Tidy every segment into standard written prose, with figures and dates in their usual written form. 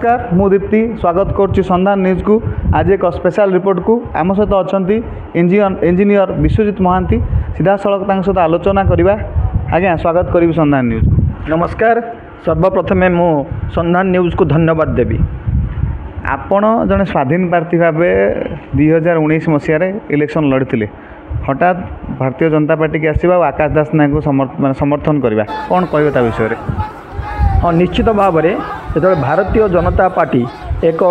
नमस्कार मु दीप्ति स्वागत करुच्ची संधान न्यूज को। आज एक स्पेशल रिपोर्ट को आम सहित अच्छा इंजीनियर विश्वजित महांती सीधा सड़क सहित आलोचना करवा। आज्ञा स्वागत करी संधान न्यूज को। नमस्कार। सर्वप्रथमे मु संधान न्यूज को धन्यवाद देवी। आपण जड़े स्वाधीन प्रार्थी भाव 2019 मसीह इलेक्शन लड़ी हठात भारतीय जनता पार्टी की आसवा आकाश दास नायक को समर्थन करवा कौन कह विषय? हाँ, निश्चित भाव में जो भारतीय जनता पार्टी एक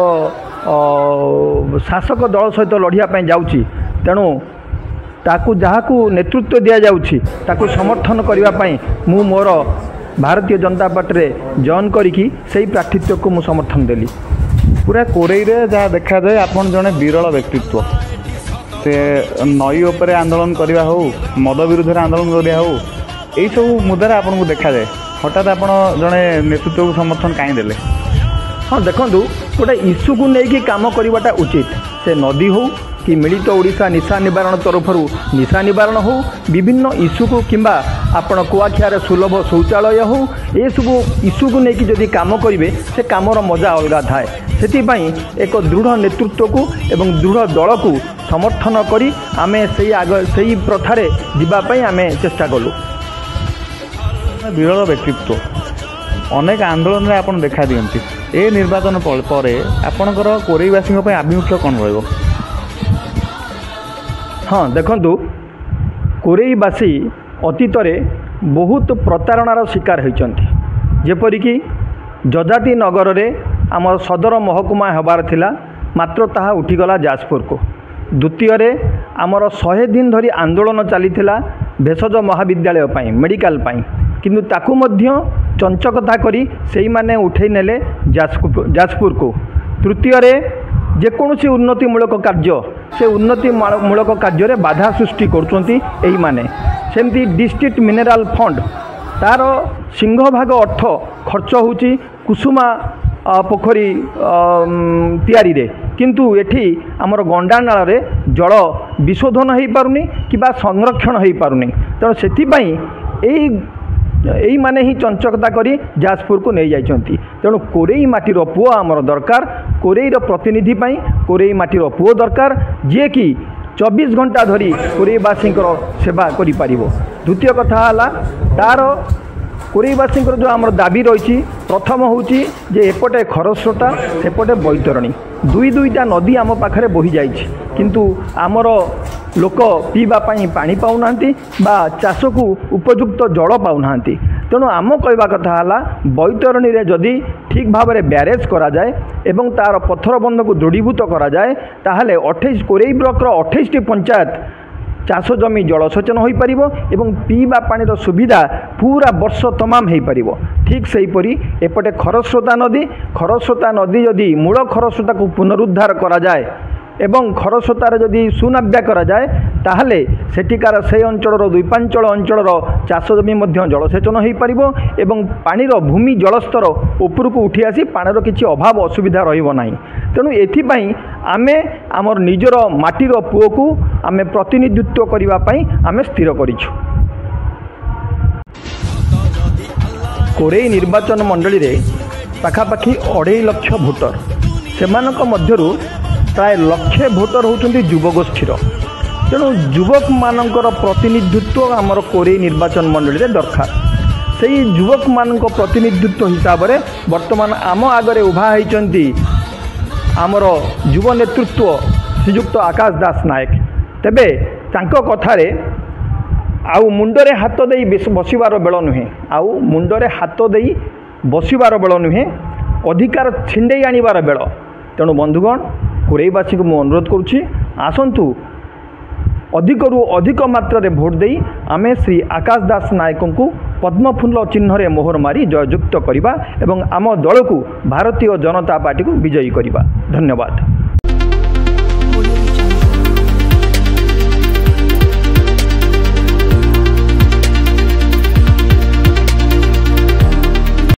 शासक दल सहित लड़ाई जाऊँगी तेणु ताकू जहाँ नेतृत्व दि जाऊँगी ताकू समर्थन करने मु मोर भारतीय जनता पार्टी रे जॉइन करी से प्रार्थीत्व को मु समर्थन देली। पूरा कोरेई रे जहाँ देखा जाए आपन जड़े विरल व्यक्तित्व से नई उपरे आंदोलन करवा हो मद विरुद्ध आंदोलन करवा हो यही सब मुद्दा आपन को देखा जाए हठात आप जड़े नेतृत्व को समर्थन कहीं देले? हाँ देखूँ गोटे इश्यू को लेकिन कम करवाटा उचित से नदी हो कि मिलित ओडिशा निशा निवारण तरफ निशा निवारण हो विभिन्न इश्यू को किंबा आपण कुआखियार सुलभ शौचालय हो ये सब इश्यू को लेकिन जदि कम करेंगे से कमर मजा अलग थाए। से एक दृढ़ नेतृत्व को एवं दृढ़ दल को समर्थन करी आमे से प्रथारे जीवाई आमे चेष्टा कलु। विरल व्यक्तित्व अनेक आंदोलन में आपन देखा दियंती ए निर्वाचन पर आपणकर कोरेईवासी आभिमुख्य कौन रहिबो? हाँ देखंतु कोरेईवासी अतीत बहुत प्रतारणार शिकार होइचंती। जेपरिकी जजाति नगर रे आम सदर महकुमा होबार थिला मात्र ताहा उठीगला जाजपुर को। द्वितीय रे आमर 100 दिन धरी आंदोलन चलीथिला भेषज महाविद्यालय पाई मेडिकल पाई किंतु ताकू मध्य चंचकता करी सेई माने उठै नेले जाजपुर को। तृतीय रे जेकोसी उन्नतिमूलक कार्य से उन्नतिमूलक कार्य रे बाधा सृष्टि करछंती एही माने। सेमती डिस्ट्रिक्ट मिनेराल फंड तार सिंहभाग अर्थ खर्च होची कुसुमा पोखरी तैयारी रे किंतु एठी आमर गंडानाल रे जल विशोधन हो पारुनी किबा संरक्षण हो पारुनी। तेणु सेथिपाई एई माने ही चंचकता करी जाजपुर को नहीं जाइछंती। तेणु कोरेई माटीर पुओ आमर दरकार कोरेईर प्रतिनिधि पाई कोरेई माटीर पुओ दरकार जे कि 24 घंटा धरी कोरेईवासी सेवा करि पारिबो। द्वितीय कथा हला तार कोरेईवासी जो आमर दाबी रही प्रथम होची जे एपटे खरस्रोता सेपटे बैतरणी दुईटा नदी आम पाखरे बही जाइछि किंतु आमर लोक पीवा पानी पाऊना बा चाष को उपयुक्त जल पाऊना। तेणु आम कहवा कथा हला बैतरणी रे जदि ठीक भाव में ब्यारेज करा जाए एवं तार पत्थर बंध को दृढ़ीभूत करा जाए ताहले 28 कोरेई ब्लॉक 28टी पंचायत चाष जमी जलसेचन हो पारिबो एवं पीवा पानी सुविधा पूरा वर्ष तमाम हो पारिबो। ठीक सेहीपरि एपटे खरस्रोता नदी जदि मूल खरस्रोता को पुनरुद्धार करा जाए एवं खरस्रोतार जदि सुनाब्या करा जाए ताहले सेठिकार से अंचल द्वीपांचल अंचल चाष जमी मध्य जलसेचन हो पारिबो एवं पानीर भूमि जलस्तर ऊपर को उठी आसी पानीर किछि अभाव असुविधा रहिबो नाही। तेणु एथिपाई आमे आमर निजर माटीर पुओ को आमे प्रतिनिधित्व करिवा पाई आमे स्थिर करिछु। कोरेई निर्वाचन मंडली रे पाखापाखि 2.5 लाख भोटर सेमानक मध्यरु प्राय लक्षे भोटर होउछन्ती युवगोष्ठीर। तेणु युवक मानकर प्रतिनिधित्व आमर कोरेई निर्वाचन मंडली रे दरकार। सेही युवक मानक प्रतिनिधित्व हिसाब रे वर्तमान आम आगरे उभा होइछन्ती आमर युव नेतृत्व श्रीयुक्त आकाश दास नायक। तेबे तांको कथारे आउ मुंडरे हाथ देई बसिबार बेल नुहे आउ मुंडरे हाथ देई बसिबार बेल नुहे अधिकार छिंडे आनिबार बेल। तेणु बंधुगण कोरेईवासी को मु अनुरोध करुछि आसंतु अधिकरु अधिक मात्रा रे भोट देई आमे श्री आकाश दास नायक को पद्मफुल चिन्ह रे मोहर मारी जययुक्त करिबा एवं आम दल को भारतीय जनता पार्टी को विजयी करिबा। धन्यवाद।